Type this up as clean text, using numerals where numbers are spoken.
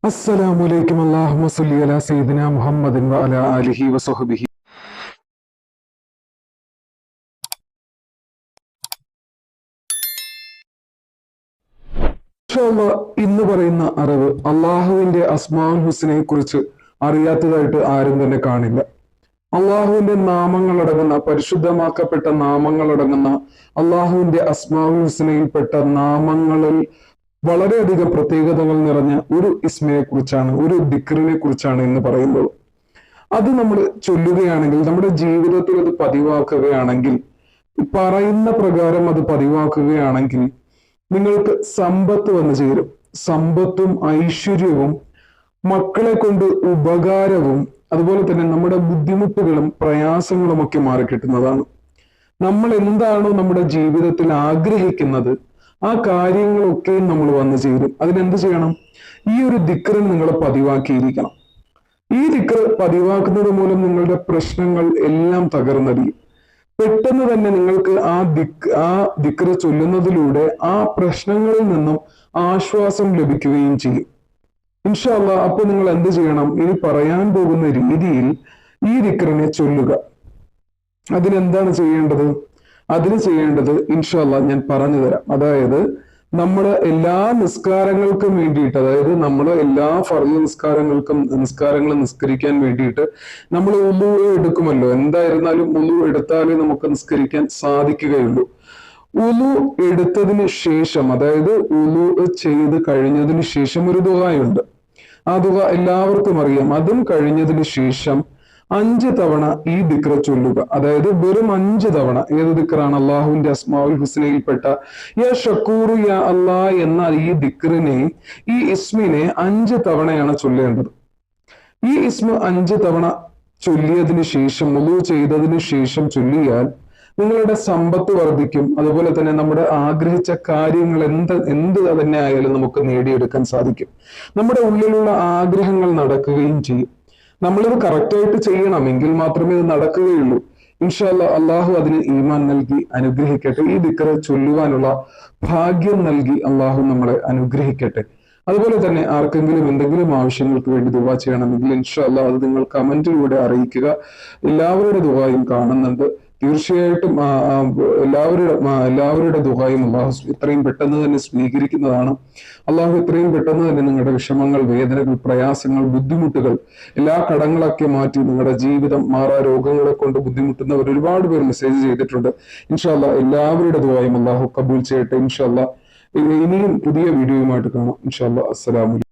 അസ്സലാമു അലൈക്കും. അല്ലാഹുമ്മ സ്വല്ലി അലാ സയ്യിദിനാ മുഹമ്മദിൻ വഅലാ ആലിഹി വസഹ്ബിഹി. ഇന്ന് പറയുന്ന അറിവ് അള്ളാഹുവിന്റെ അസ്മാഉൽ ഹുസ്നയെ കുറിച്ച് അറിയാത്തതായിട്ട് ആരും തന്നെ കാണില്ല. അള്ളാഹുവിന്റെ നാമങ്ങളടങ്ങുന്ന, പരിശുദ്ധമാക്കപ്പെട്ട നാമങ്ങളടങ്ങുന്ന അള്ളാഹുവിന്റെ അസ്മാഉൽ ഹുസ്നയിൽപ്പെട്ട നാമങ്ങളിൽ വളരെയധികം പ്രത്യേകതകൾ നിറഞ്ഞ ഒരു ഇസ്മയെ കുറിച്ചാണ്, ഒരു ദിക്റിനെ കുറിച്ചാണ് ഇന്ന് പറയുന്നത്. അത് നമ്മൾ ചൊല്ലുകയാണെങ്കിൽ, നമ്മുടെ ജീവിതത്തിൽ അത് പതിവാക്കുകയാണെങ്കിൽ, പറയുന്ന പ്രകാരം അത് പതിവാക്കുകയാണെങ്കിൽ നിങ്ങൾക്ക് സമ്പത്ത് വന്നു ചേരും. സമ്പത്തും ഐശ്വര്യവും മക്കളെ കൊണ്ട് ഉപകാരവും അതുപോലെ തന്നെ നമ്മുടെ ബുദ്ധിമുട്ടുകളും പ്രയാസങ്ങളും ഒക്കെ മാറിക്കിട്ടുന്നതാണ്. നമ്മൾ എന്താണോ നമ്മുടെ ജീവിതത്തിൽ ആഗ്രഹിക്കുന്നത് ആ കാര്യങ്ങളൊക്കെ നമ്മൾ വന്നു ചേരും. അതിനെന്ത് ചെയ്യണം? ഈ ഒരു ദിക്റ് നിങ്ങൾ പതിവാക്കിയിരിക്കണം. ഈ ദിക്റ് പതിവാക്കുന്നത് മൂലം നിങ്ങളുടെ പ്രശ്നങ്ങൾ എല്ലാം തകർന്നടിയും. പെട്ടെന്ന് തന്നെ നിങ്ങൾക്ക് ആ ദിക്റ് ചൊല്ലുന്നതിലൂടെ ആ പ്രശ്നങ്ങളിൽ നിന്നും ആശ്വാസം ലഭിക്കുകയും ചെയ്യും. ഇൻഷാ അല്ലാഹ്. അപ്പൊ നിങ്ങൾ എന്ത് ചെയ്യണം? ഇനി പറയാൻ പോകുന്ന രീതിയിൽ ഈ ദിക്റിനെ ചൊല്ലുക. അതിനെന്താണ് ചെയ്യേണ്ടത്? അതിന് ചെയ്യേണ്ടത് ഇൻഷാ അല്ലാഹ് ഞാൻ പറഞ്ഞു തരാം. അതായത് നമ്മുടെ എല്ലാ നിസ്കാരങ്ങൾക്കും വേണ്ടിയിട്ട്, അതായത് നമ്മൾ എല്ലാ ഫർള് നിസ്കാരങ്ങളും നിസ്കരിക്കാൻ വേണ്ടിയിട്ട് നമ്മൾ ഉളു എടുക്കുമല്ലോ. എന്തായിരുന്നാലും ഉളു എടുത്താലേ നമുക്ക് നിസ്കരിക്കാൻ സാധിക്കുകയുള്ളൂ. ഉളു എടുത്തതിന് ശേഷം, അതായത് ഉളു ചെയ്ത് കഴിഞ്ഞതിന് ശേഷം ഒരു ദുആയുണ്ട്. ആ ദുആ എല്ലാവർക്കും അറിയാം. അതും കഴിഞ്ഞതിന് ശേഷം 5 തവണ ഈ ദിക്റ് ചൊല്ലുക. അതായത് വെറും 5 തവണ. ഏത് ദിക്റാണ്? അള്ളാഹുവിന്റെ അസ്മാഉൽ ഹുസ്നയിൽപ്പെട്ട യാ ഷക്കൂറു യാ അല്ലാ എന്ന ഈ ദിക്റിനെ, ഈ ഇസ്മിനെ 5 തവണയാണ് ചൊല്ലേണ്ടത്. ഈ ഇസ്മ 5 തവണ ചൊല്ലിയതിന് ശേഷം, വുളു ചെയ്തതിന് ശേഷം ചൊല്ലിയാൽ നിങ്ങളുടെ സമ്പത്ത് വർദ്ധിക്കും. അതുപോലെ തന്നെ നമ്മുടെ ആഗ്രഹിച്ച കാര്യങ്ങൾ എന്ത് തന്നെ ആയാലും നമുക്ക് നേടിയെടുക്കാൻ സാധിക്കും. നമ്മുടെ ഉള്ളിലുള്ള ആഗ്രഹങ്ങൾ നടക്കുകയും ചെയ്യും. നമ്മളിത് കറക്റ്റായിട്ട് ചെയ്യണമെങ്കിൽ മാത്രമേ ഇത് നടക്കുകയുള്ളൂ. ഇൻഷാ അല്ലാഹ്. അള്ളാഹു അതിന് ഈമാൻ നൽകി അനുഗ്രഹിക്കട്ടെ. ഈ ദിക്റ് ചൊല്ലുവാനുള്ള ഭാഗ്യം നൽകി അള്ളാഹു നമ്മളെ അനുഗ്രഹിക്കട്ടെ. അതുപോലെ തന്നെ ആർക്കെങ്കിലും എന്തെങ്കിലും ആവശ്യങ്ങൾക്ക് വേണ്ടി ദുആ ചെയ്യണമെങ്കിൽ ഇൻഷാ അല്ലാഹ് അത് നിങ്ങൾ കമന്റിലൂടെ അറിയിക്കുക. എല്ലാവരുടെ ദുആയും കാണുന്നുണ്ട്. തീർച്ചയായിട്ടും എല്ലാവരുടെ ദുആയും അള്ളാഹു എത്രയും പെട്ടെന്ന് തന്നെ സ്വീകരിക്കുന്നതാണ്. അള്ളാഹു എത്രയും പെട്ടെന്ന് തന്നെ നിങ്ങളുടെ വിഷമങ്ങൾ, വേദനകൾ, പ്രയാസങ്ങൾ, ബുദ്ധിമുട്ടുകൾ, എല്ലാ കടങ്ങളൊക്കെ മാറ്റി നിങ്ങളുടെ ജീവിതം, മാറാ രോഗങ്ങളെ കൊണ്ട് ബുദ്ധിമുട്ടുന്നവർ ഒരുപാട് പേർ മെസ്സേജ് ചെയ്തിട്ടുണ്ട്. ഇൻഷാ അല്ലാഹ് എല്ലാവരുടെ ദുആയും അള്ളാഹു കബൂൽ ചെയ്യട്ടെ. ഇൻഷാ അല്ലാഹ് ഇനിയും പുതിയ വീഡിയോയുമായിട്ട് കാണാം. ഇൻഷാ അല്ലാഹ്. അസ്സലാമു അലൈക്കും.